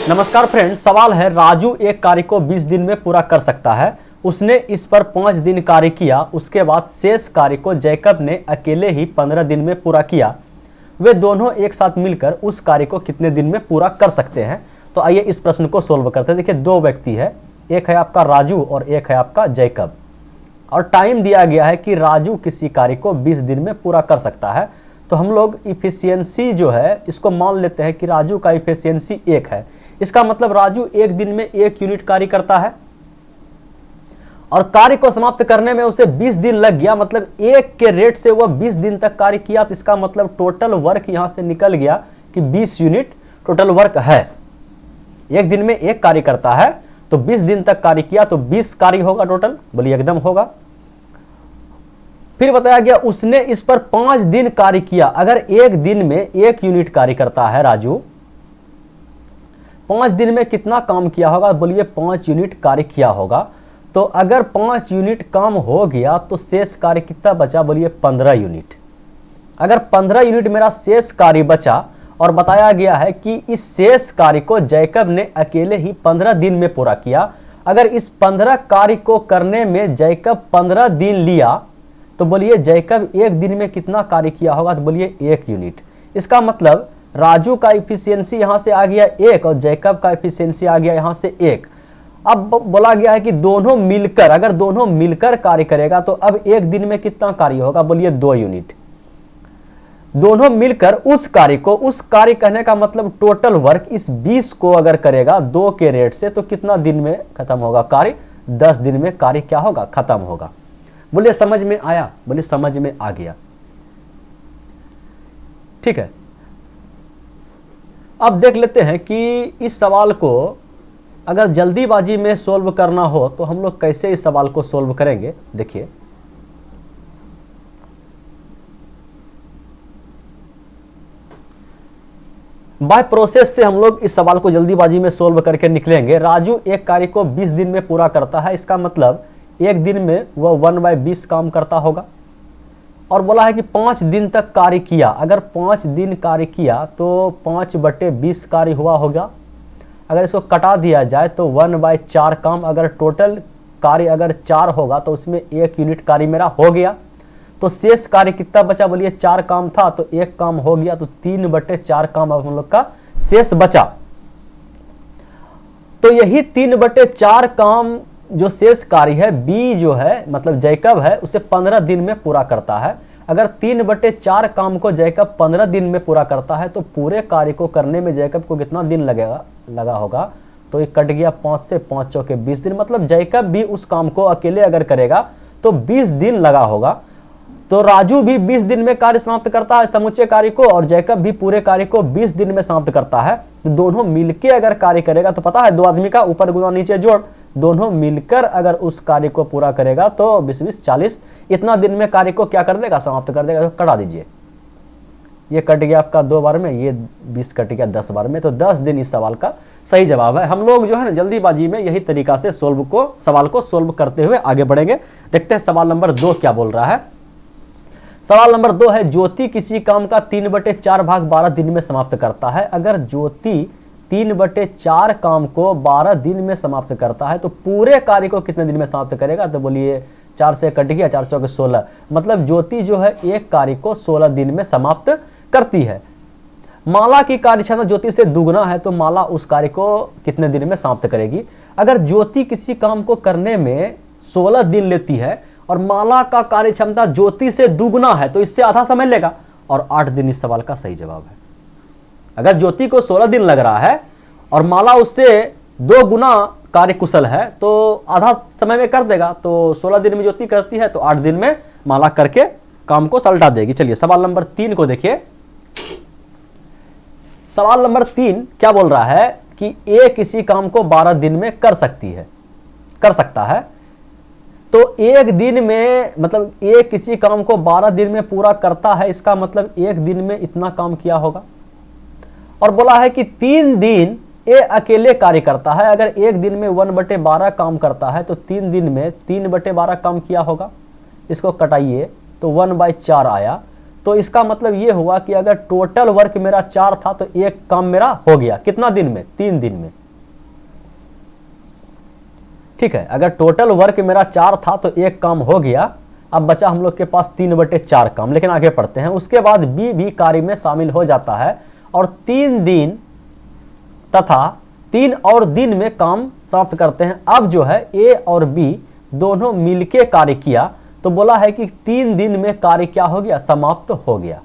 नमस्कार फ्रेंड्स, सवाल है राजू एक कार्य को 20 दिन में पूरा कर सकता है। उसने इस पर 5 दिन कार्य किया, उसके बाद शेष कार्य को जैकब ने अकेले ही 15 दिन में पूरा किया। वे दोनों एक साथ मिलकर उस कार्य को कितने दिन में पूरा कर सकते हैं? तो आइए इस प्रश्न को सोल्व करते हैं। देखिए, दो व्यक्ति है, एक है आपका राजू और एक है आपका जैकब, और टाइम दिया गया है कि राजू किसी कार्य को 20 दिन में पूरा कर सकता है। तो हम लोग इफिशियंसी जो है इसको मान लेते हैं कि राजू का इफिशियंसी 1 है। इसका मतलब राजू एक दिन में 1 यूनिट कार्य करता है और कार्य को समाप्त करने में उसे 20 दिन लग गया, मतलब 1 के रेट से वह 20 दिन तक कार्य किया। तो इसका मतलब टोटल वर्क यहां से निकल गया कि 20 यूनिट टोटल वर्क है। एक दिन में 1 कार्य करता है तो 20 दिन तक कार्य किया तो 20 कार्य होगा टोटल। बोलिए, एकदम होगा। फिर बताया गया उसने इस पर 5 दिन कार्य किया। अगर एक दिन में 1 यूनिट कार्य करता है राजू, 5 दिन में कितना काम किया होगा? बोलिए, 5 यूनिट कार्य किया होगा। तो अगर 5 यूनिट काम हो गया तो शेष कार्य कितना बचा? बोलिए, 15 यूनिट। अगर 15 यूनिट मेरा शेष कार्य बचा और बताया गया है कि इस शेष कार्य को जैकब ने अकेले ही 15 दिन में पूरा किया। अगर इस 15 कार्य को करने में जैकब 15 दिन लिया तो बोलिए जैकब एक दिन में कितना कार्य किया होगा? तो बोलिए 1 यूनिट। इसका मतलब राजू का इफिशियंसी यहां से आ गया 1 और जैकब का इफिशियंसी आ गया यहां से 1। अब बोला गया है कि दोनों मिलकर, अगर दोनों मिलकर कार्य करेगा तो अब एक दिन में कितना कार्य होगा? बोलिए 2 यूनिट। दोनों मिलकर उस कार्य कहने का मतलब टोटल वर्क इस 20 को अगर करेगा 2 के रेट से तो कितना दिन में खत्म होगा कार्य? 10 दिन में कार्य क्या होगा? खत्म होगा। बोलिए, समझ में आया? बोलिए, समझ में आ गया। ठीक है, अब देख लेते हैं कि इस सवाल को अगर जल्दीबाजी में सोल्व करना हो तो हम लोग कैसे इस सवाल को सोल्व करेंगे। देखिए, बाय प्रोसेस से हम लोग इस सवाल को जल्दीबाजी में सोल्व करके निकलेंगे। राजू एक कार्य को 20 दिन में पूरा करता है। इसका मतलब एक दिन में वह 1/20 काम करता होगा। और बोला है कि 5 दिन तक कार्य किया। अगर 5 दिन कार्य किया तो 5/20 कार्य हुआ होगा। अगर इसको कटा दिया जाए तो 1/4 काम, अगर टोटल कार्य अगर 4 होगा तो उसमें 1 यूनिट कार्य मेरा हो गया। तो शेष कार्य कितना बचा? बोलिए, 4 काम था तो 1 काम हो गया, तो 3/4 काम अब हम लोग का शेष बचा। तो यही 3/4 काम जो शेष कार्य है बी जो है मतलब जैकब है उसे 15 दिन में पूरा करता है। अगर 3/4 काम को जैकब 15 दिन में पूरा करता है तो पूरे कार्य को करने में जैकब को कितना दिन लगा होगा? तो ये कट गया 5 से 5 चौके 20 दिन। मतलब जैकब भी उस काम को अकेले अगर करेगा तो 20 दिन लगा होगा। तो राजू भी 20 दिन में कार्य समाप्त करता है समुच्चय कार्य को, और जैकब भी पूरे कार्य को 20 दिन में समाप्त करता है। तो दोनों मिलके अगर कार्य करेगा तो पता है 2 आदमी का ऊपर गुना नीचे जोड़, दोनों मिलकर अगर उस कार्य को पूरा करेगा तो 20 40 इतना दिन में कार्य को क्या कर देगा? समाप्त कर देगा। तो कटा दीजिए, ये कट गया आपका 2 बार में, ये 20 कट गया 10 बार में। तो 10 दिन इस सवाल का सही जवाब है। हम लोग जो है ना जल्दीबाजी में यही तरीका से सवाल को सोल्व करते हुए आगे बढ़ेंगे। देखते हैं सवाल नंबर 2 क्या बोल रहा है। सवाल नंबर 2 है, ज्योति किसी काम का 3/4 भाग 12 दिन में समाप्त करता है। अगर ज्योति 3/4 काम को 12 दिन में समाप्त करता है तो पूरे कार्य को कितने दिन में समाप्त करेगा? तो बोलिए 4 से कट गया, 4 चौके 16। मतलब ज्योति जो है एक कार्य को 16 दिन में समाप्त करती है। माला की कार्यक्षमता ज्योति से दुगना है तो माला उस कार्य को कितने दिन में समाप्त करेगी? अगर ज्योति किसी काम को करने में 16 दिन लेती है और माला का कार्य क्षमता ज्योति से दुगना है तो इससे आधा समय लेगा, और 8 दिन इस सवाल का सही जवाब है। अगर ज्योति को 16 दिन लग रहा है और माला उससे 2 गुना कार्य कुशल है तो आधा समय में कर देगा। तो 16 दिन में ज्योति करती है तो 8 दिन में माला करके काम को सलटा देगी। चलिए सवाल नंबर 3 को देखिए। सवाल नंबर 3 क्या बोल रहा है कि ए किसी काम को 12 दिन में कर सकता है। तो एक दिन में मतलब ए किसी काम को 12 दिन में पूरा करता है। इसका मतलब एक दिन में इतना काम किया होगा। और बोला है कि 3 दिन ए अकेले कार्य करता है। अगर एक दिन में 1/12 काम करता है तो 3 दिन में 3/12 काम किया होगा। इसको कटाइए तो 1/4 आया। तो इसका मतलब ये हुआ कि अगर टोटल वर्क मेरा 4 था तो एक काम मेरा हो गया कितना दिन में, 3 दिन में। ठीक है, अगर टोटल वर्क मेरा 4 था तो एक काम हो गया। अब बचा हम लोग के पास 3/4 काम, लेकिन आगे पढ़ते हैं। उसके बाद बी भी कार्य में शामिल हो जाता है और 3 दिन तथा 3 और दिन में काम समाप्त करते हैं। अब जो है ए और बी दोनों मिलके कार्य किया, तो बोला है कि 3 दिन में कार्य क्या हो गया, समाप्त हो गया।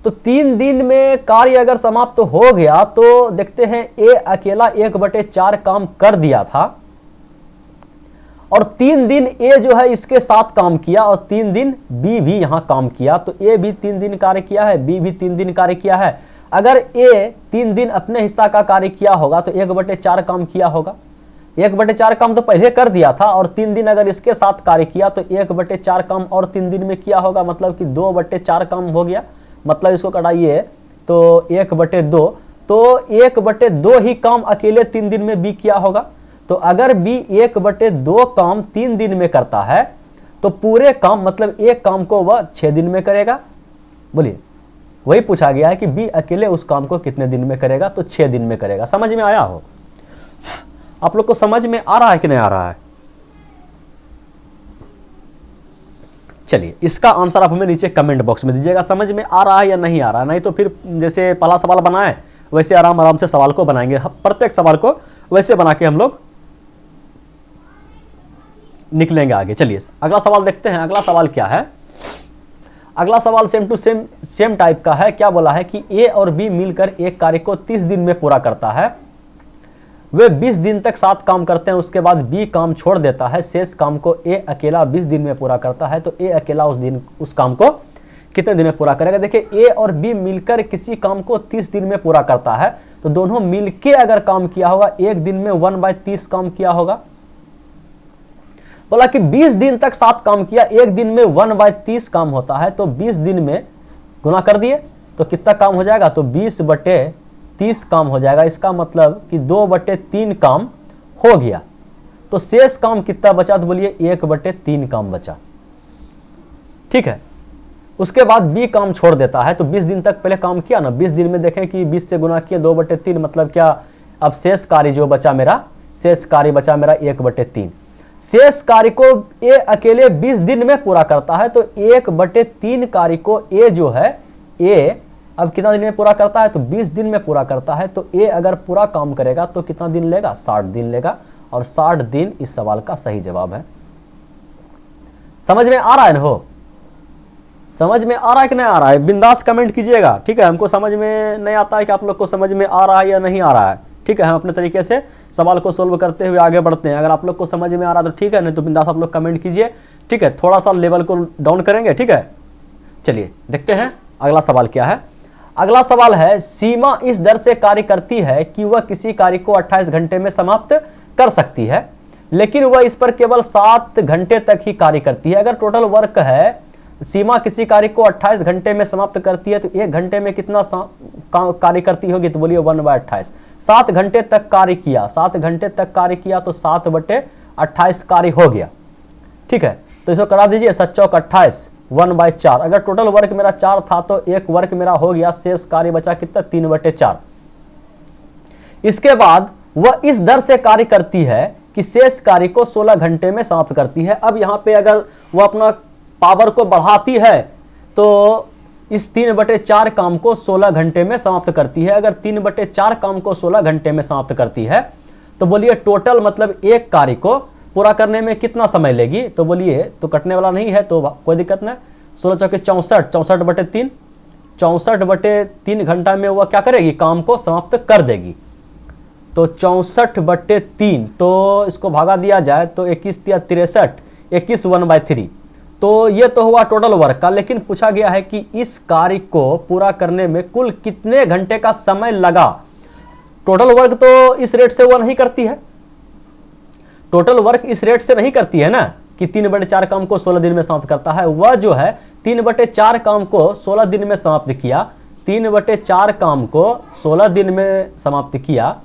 तो 3 दिन में कार्य अगर समाप्त हो गया तो देखते हैं ए अकेला 1/4 काम कर दिया था और 3 दिन ए जो है इसके साथ काम किया और 3 दिन बी भी यहां काम किया। तो ए भी 3 दिन कार्य किया है, बी भी 3 दिन कार्य किया है। अगर ए 3 दिन अपने हिस्सा का कार्य किया होगा तो 1/4 काम किया होगा। 1/4 काम तो पहले कर दिया था और 3 दिन अगर इसके साथ कार्य किया तो 1/4 काम और 3 दिन में किया होगा, मतलब कि 2/4 काम हो गया। मतलब इसको कटाइए तो 1/2, तो 1/2 ही काम अकेले 3 दिन में बी किया होगा। तो अगर बी 1/2 काम 3 दिन में करता है तो पूरे काम मतलब एक काम को वह 6 दिन में करेगा। बोलिए, वही पूछा गया है कि बी अकेले उस काम को कितने दिन में करेगा, तो 6 दिन में करेगा। समझ में आया हो? आप लोग को समझ में आ रहा है कि नहीं आ रहा है? चलिए, इसका आंसर आप हमें नीचे कमेंट बॉक्स में दीजिएगा, समझ में आ रहा है या नहीं आ रहा है। नहीं तो फिर जैसे पहला सवाल बनाए वैसे आराम आराम से सवाल को बनाएंगे, प्रत्येक सवाल को वैसे बना के हम लोग निकलेंगे आगे। चलिए अगला सवाल देखते हैं। अगला सवाल क्या है? अगला सवाल सेम टू सेम टाइप का है। क्या बोला है कि ए और बी मिलकर एक कार्य को 30 दिन में पूरा करता है। वे 20 दिन तक साथ काम करते हैं, उसके बाद बी काम छोड़ देता है। शेष काम को ए अकेला 20 दिन में पूरा करता है। तो ए अकेला उस काम को कितने दिन में पूरा करेगा? देखिए, ए और बी मिलकर किसी काम को 30 दिन में पूरा करता है, तो दोनों मिलके अगर काम किया होगा एक दिन में 1/30 काम किया होगा। बोला कि 20 दिन तक साथ काम किया, एक दिन में 1/30 काम होता है, तो 20 दिन में गुना कर दिए तो कितना काम हो जाएगा? तो 20/30 काम हो जाएगा। इसका मतलब कि 2/3 काम हो गया। तो शेष काम कितना बचा? तो बोलिए 1/3 काम बचा। ठीक है, उसके बाद बी काम छोड़ देता है। तो 20 दिन तक पहले काम किया ना, 20 दिन में देखें कि 20 से गुना किया 2/3, मतलब क्या? अब शेष कार्य जो बचा मेरा, शेष कार्य बचा मेरा 1/3। शेष कार्य को ए अकेले 20 दिन में पूरा करता है, तो 1/3 कार्य को ए जो है, ए अब कितना दिन में पूरा करता है? तो 20 दिन में पूरा करता है। तो ए अगर पूरा काम करेगा तो कितना दिन लेगा? 60 दिन लेगा, और 60 दिन इस सवाल का सही जवाब है। समझ में आ रहा है ना? हो समझ में आ रहा है कि नहीं आ रहा है? बिंदास कमेंट कीजिएगा। ठीक है, हमको समझ में नहीं आता है कि आप लोग को समझ में आ रहा है या नहीं आ रहा है। ठीक है, हम अपने तरीके से सवाल को सोल्व करते हुए आगे बढ़ते हैं। अगर आप लोग को समझ में आ रहा है तो ठीक है, नहीं तो बिंदास आप लोग कमेंट कीजिए। ठीक है, थोड़ा सा लेवल को डाउन करेंगे। ठीक है, चलिए देखते हैं अगला सवाल क्या है। अगला सवाल है, सीमा इस दर से कार्य करती है कि वह किसी कार्य को 28 घंटे में समाप्त कर सकती है, लेकिन वह इस पर केवल 7 घंटे तक ही कार्य करती है। अगर टोटल वर्क है, सीमा किसी कार्य को 28 घंटे में समाप्त करती है, तो 1 घंटे में कितना कार्य करती होगी? तो बोलिए 1/28। 7 घंटे तक कार्य किया, 7 घंटे तक कार्य किया तो 7/28 कार्य हो गया। ठीक है, तो इसको करा दीजिए 7 चौक 28, 1/4। अगर टोटल वर्क मेरा 4 था तो एक वर्क मेरा हो गया, शेष कार्य बचा कितना? 3/4। इसके बाद वह इस दर से कार्य करती है कि शेष कार्य को 16 घंटे में समाप्त करती है। अब यहां पे अगर वह अपना पावर को बढ़ाती है तो इस 3/4 काम को 16 घंटे में समाप्त करती है। अगर 3/4 काम को 16 घंटे में समाप्त करती है तो बोलिए टोटल मतलब एक कार्य को पूरा करने में कितना समय लेगी? तो बोलिए, तो कटने वाला नहीं है तो कोई दिक्कत नहीं। 16 चौके 64, 64/3, 64/3 घंटा में वह क्या करेगी? काम को समाप्त कर देगी। तो 64/3, तो इसको भागा दिया जाए तो 21 या 63, 21 1/3। तो ये तो हुआ टोटल वर्क का, लेकिन पूछा गया है कि इस कार्य को पूरा करने में कुल कितने घंटे का समय लगा। टोटल वर्क तो इस रेट से वो नहीं करती है, टोटल वर्क इस रेट से नहीं करती है ना कि 3/4 काम को 16 दिन में समाप्त करता है। वह जो है 3/4 काम को 16 दिन में समाप्त किया, 3/4 काम को 16 दिन में समाप्त किया,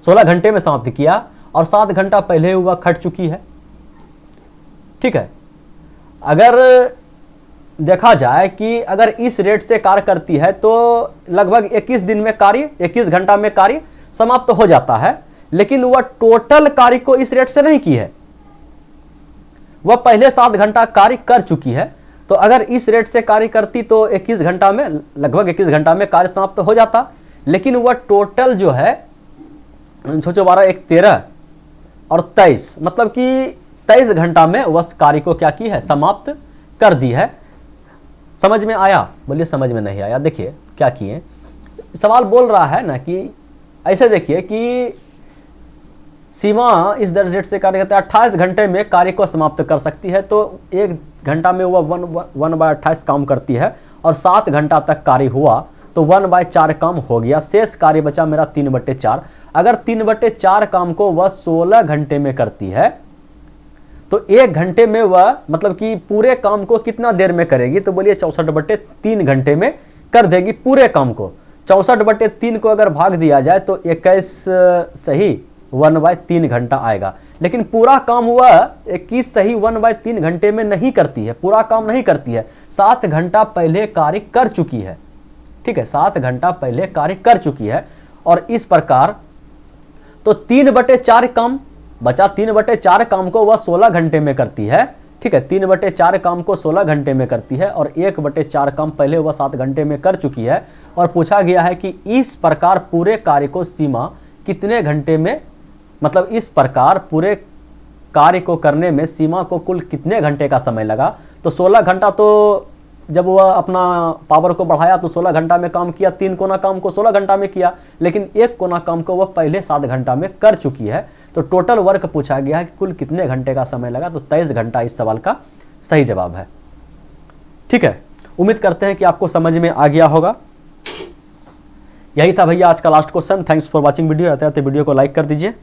16 घंटे में समाप्त किया, और 7 घंटा पहले वह खट चुकी है। ठीक है, अगर देखा जाए कि अगर इस रेट से कार्य करती है तो लगभग 21 दिन में कार्य, 21 घंटा में कार्य समाप्त हो जाता है। लेकिन वह टोटल कार्य को इस रेट से नहीं की है, वह पहले 7 घंटा कार्य कर चुकी है। तो अगर इस रेट से कार्य करती तो 21 घंटा में, लगभग 21 घंटा में कार्य समाप्त हो जाता। लेकिन वह टोटल जो है 12, 1, 13 और 23, मतलब कि 23 घंटा में वह कार्य को क्या की है, समाप्त कर दी है। समझ में आया? बोलिए समझ में नहीं आया। देखिए क्या किए, सवाल बोल रहा है ना कि ऐसे देखिए कि सीमा इस रेट से कार्य करता है, 28 घंटे में कार्य को समाप्त कर सकती है। तो 1 घंटा में वह 1/28 काम करती है और 7 घंटा तक कार्य हुआ तो 1/4 काम हो गया। शेष कार्य बचा मेरा 3/4। अगर 3/4 काम को वह 16 घंटे में करती है तो 1 घंटे में वह, मतलब कि पूरे काम को कितना देर में करेगी, तो बोलिए 64/3 घंटे में कर देगी पूरे काम को। 64/3 को अगर भाग दिया जाए तो 21 सही 1/3 घंटा आएगा। लेकिन पूरा काम हुआ 21 सही 1/3 घंटे में नहीं करती है, पूरा काम नहीं करती है, 7 घंटा पहले कार्य कर चुकी है। ठीक है, 7 घंटा पहले कार्य कर चुकी है। और इस प्रकार तो 3/4 काम बचा, 3/4 काम को वह 16 घंटे में करती है। ठीक है, 3/4 काम को 16 घंटे में करती है और 1/4 काम पहले वह 7 घंटे में कर चुकी है। और पूछा गया है कि इस प्रकार पूरे कार्य को सीमा कितने घंटे में, मतलब इस प्रकार पूरे कार्य को करने में सीमा को कुल कितने घंटे का समय लगा। तो 16 घंटा, तो जब वह अपना पावर को बढ़ाया तो 16 घंटा में काम किया, 3 कोना काम को 16 घंटा में किया, लेकिन 1 कोना काम को वह पहले 7 घंटा में कर चुकी है। तो टोटल वर्क पूछा गया है कि कुल कितने घंटे का समय लगा, तो 23 घंटा इस सवाल का सही जवाब है। ठीक है, उम्मीद करते हैं कि आपको समझ में आ गया होगा। यही था भैया आज का last question. Thanks for watching video. रहते रहते वीडियो को लाइक कर दीजिए।